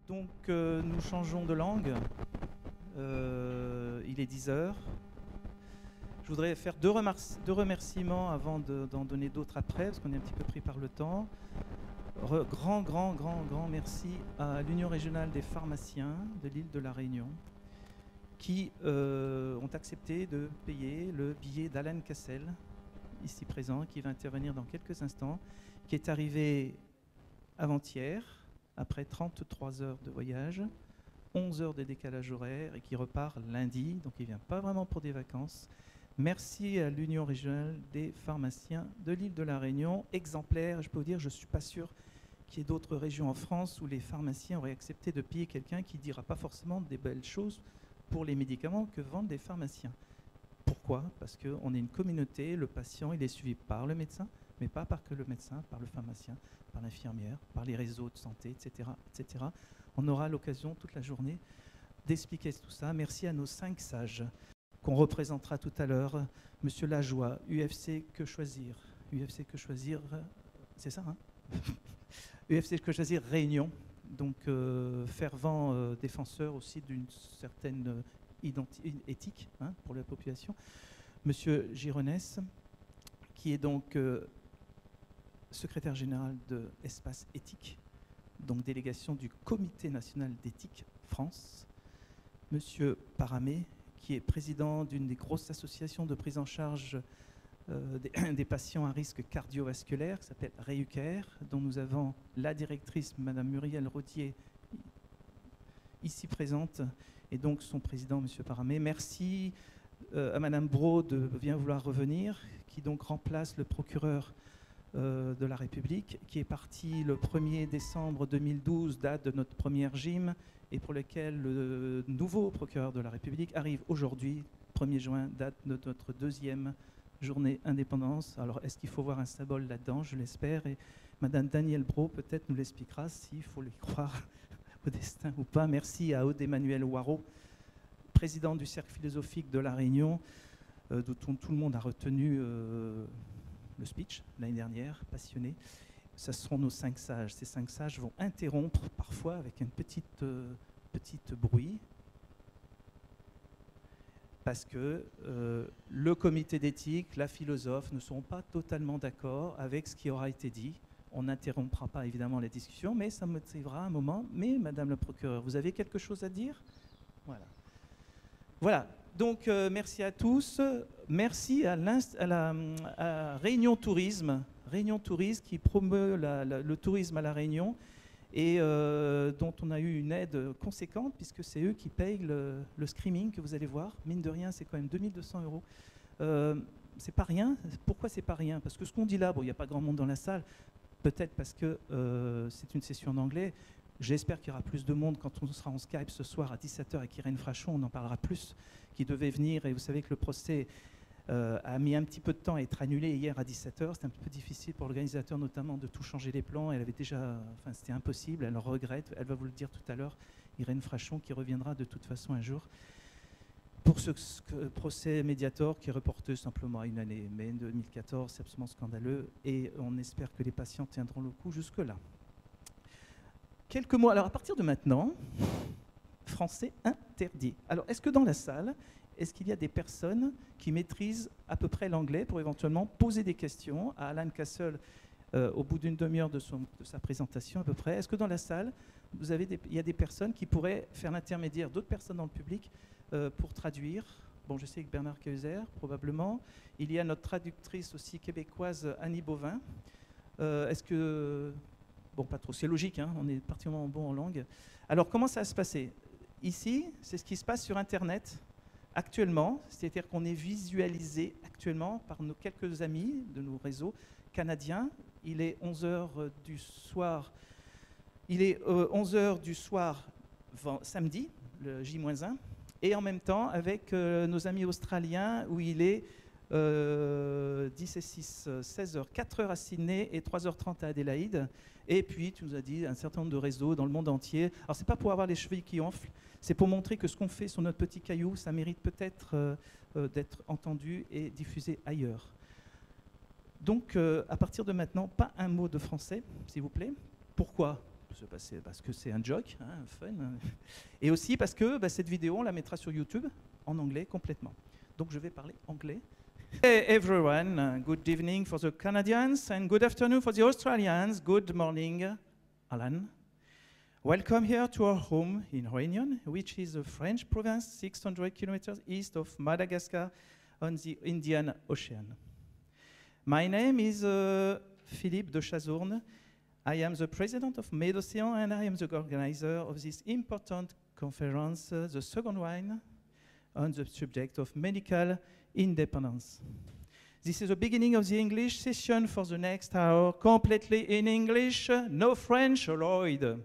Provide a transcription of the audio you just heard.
Donc nous changeons de langue. Il est 10 heures. Je voudrais faire deux remerciements avant d'en donner d'autres après, parce qu'on est un petit peu pris par le temps. Grand merci à l'Union régionale des pharmaciens de l'île de la Réunion qui ont accepté de payer le billet d'Alain Cassel, ici présent, qui va intervenir dans quelques instants, qui est arrivé avant-hier, après 33 heures de voyage, 11 heures de décalage horaire, et qui repart lundi, donc il ne vient pas vraiment pour des vacances. Merci à l'Union régionale des pharmaciens de l'île de la Réunion, exemplaire. Je peux vous dire, je ne suis pas sûr qu'il y ait d'autres régions en France où les pharmaciens auraient accepté de payer quelqu'un qui ne dira pas forcément des belles choses pour les médicaments que vendent les pharmaciens. Pourquoi? Parce qu'on est une communauté, le patient il est suivi par le médecin, mais pas par que le médecin, par le pharmacien, par l'infirmière, par les réseaux de santé, etc., etc. On aura l'occasion toute la journée d'expliquer tout ça. Merci à nos 5 sages qu'on représentera tout à l'heure. Monsieur Lajoie, UFC Que Choisir. UFC Que Choisir, c'est ça, hein? UFC Que Choisir Réunion. Donc fervent défenseur aussi d'une certaine éthique, hein, pour la population. Monsieur Gironès, qui est donc secrétaire général de Espace Éthique, donc délégation du Comité national d'éthique France. Monsieur Paramé, qui est président d'une des grosses associations de prise en charge des patients à risque cardiovasculaire, qui s'appelle REUCARE, dont nous avons la directrice, Madame Muriel Rodier, ici présente, et donc son président, Monsieur Paramé. Merci à Madame Brault de bien vouloir revenir, qui donc remplace le procureur de la République, qui est parti le 1er décembre 2012, date de notre première gym, et pour lequel le nouveau procureur de la République arrive aujourd'hui, 1er juin, date de notre deuxième journée indépendance. Alors, est-ce qu'il faut voir un symbole là-dedans? Je l'espère. Et Madame Danielle Brault, peut-être, nous l'expliquera s'il faut lui croire au destin ou pas. Merci à Aude Emmanuel Ouarot, président du Cercle philosophique de La Réunion, dont tout le monde a retenu le speech l'année dernière, passionné. Ce seront nos 5 sages. Ces 5 sages vont interrompre parfois avec un petit bruit, parce que le comité d'éthique, la philosophe ne seront pas totalement d'accord avec ce qui aura été dit. On n'interrompra pas évidemment la discussion, mais ça motivera un moment. Mais Madame le procureur, vous avez quelque chose à dire? Voilà. Voilà. Donc merci à tous. Merci à Réunion Tourisme. Réunion Tourisme qui promeut le tourisme à La Réunion et dont on a eu une aide conséquente puisque c'est eux qui payent le screaming que vous allez voir. Mine de rien, c'est quand même 2200 €. C'est pas rien. Pourquoi c'est pas rien? Parce que ce qu'on dit là, bon, il n'y a pas grand monde dans la salle, peut-être parce que c'est une session en anglais. J'espère qu'il y aura plus de monde quand on sera en Skype ce soir à 17 h avec Irène Frachon, on en parlera plus, qui devait venir. Et vous savez que le procès a mis un petit peu de temps à être annulé hier à 17 h. C'était un peu difficile pour l'organisateur notamment de tout changer les plans. Elle avait déjà, enfin c'était impossible, elle regrette, elle va vous le dire tout à l'heure, Irène Frachon qui reviendra de toute façon un jour. Pour ce procès Mediator qui est reporté simplement à une année, mai 2014, c'est absolument scandaleux et on espère que les patients tiendront le coup jusque-là. Quelques mots. Alors, à partir de maintenant, français interdit. Alors, est-ce que dans la salle, est-ce qu'il y a des personnes qui maîtrisent à peu près l'anglais pour éventuellement poser des questions à Alain Cassel au bout d'une demi-heure de sa présentation à peu près? Est-ce que dans la salle, il y a des personnes qui pourraient faire l'intermédiaire d'autres personnes dans le public pour traduire? Bon, je sais que Bernard Keuser, probablement. Il y a notre traductrice aussi québécoise, Annie Bovin. Est-ce que... Bon, pas trop, c'est logique, hein, on est particulièrement bon en langue. Alors, comment ça va se passer? Ici, c'est ce qui se passe sur Internet actuellement, c'est-à-dire qu'on est visualisé actuellement par nos quelques amis de nos réseaux canadiens. Il est 11 h du soir. Il est 11 h du soir samedi, le J-1, et en même temps avec nos amis australiens où il est 10 et 6, 16 h, 4 h à Sydney et 3 h 30 à Adélaïde. Et puis, tu nous as dit un certain nombre de réseaux dans le monde entier. Alors, c'est pas pour avoir les chevilles qui enflent, c'est pour montrer que ce qu'on fait sur notre petit caillou, ça mérite peut-être d'être entendu et diffusé ailleurs. Donc, à partir de maintenant, pas un mot de français, s'il vous plaît. Pourquoi? parce que c'est un joke, hein, un fun. Et aussi parce que cette vidéo, on la mettra sur YouTube en anglais complètement. Donc je vais parler anglais. Hey everyone, good evening for the Canadians and good afternoon for the Australians. Good morning, Alan. Welcome here to our home in Réunion, which is a French province 600 kilometers east of Madagascar on the Indian Ocean. My name is Philippe de Chazourne. I am the president of MedOcean and I am the organizer of this important conference, the second one, on the subject of medical independence. This is the beginning of the English session for the next hour, completely in English, no French allowed.